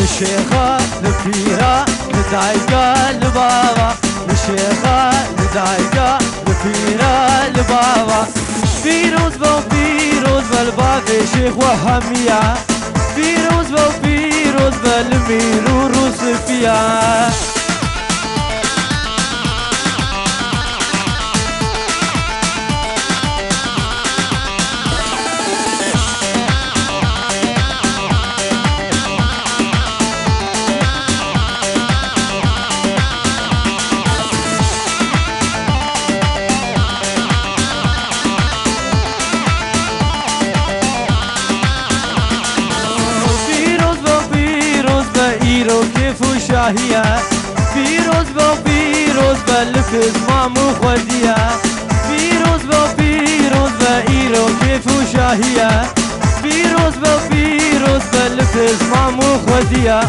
لشيخة لفيرة لدايقة لبابا لشيخة لدايقة لفيرة لبابا فيروز وفيروز بالباب شيخ وهمية فيروز وفيروز بالمير وروسفيا شاهية فيروز وفيروز بالفز مامو خودية فيروز وفيروز بإيرو كيف شاهية فيروز وفيروز بالفز مامو خودية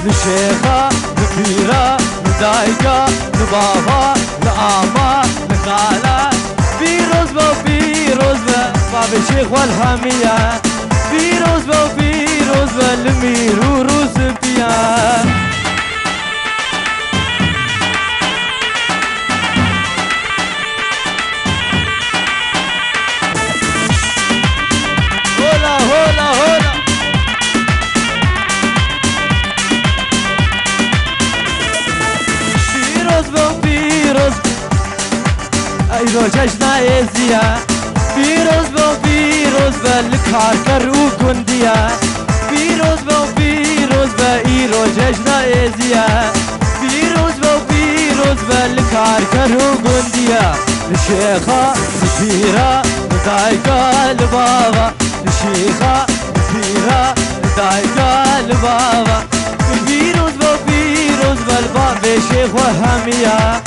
لشيخة لفيرة لدايقة لبابا لآما لخالة فيروز وفيروز باب الشيخ والهامية فيروز وفيروز بالمير وروسفيا ايرو جشنا ازيا فيروز وفيروز بالكاركر وكنديا فيروز وفيروز بايرو جشنا ازيا فيروز وفيروز بالكاركر وكنديا الشيخة الفيرة دايقة لبابا الشيخة الفيرة دايقة لبابا فيروز وفيروز بالباب شيخ وهمية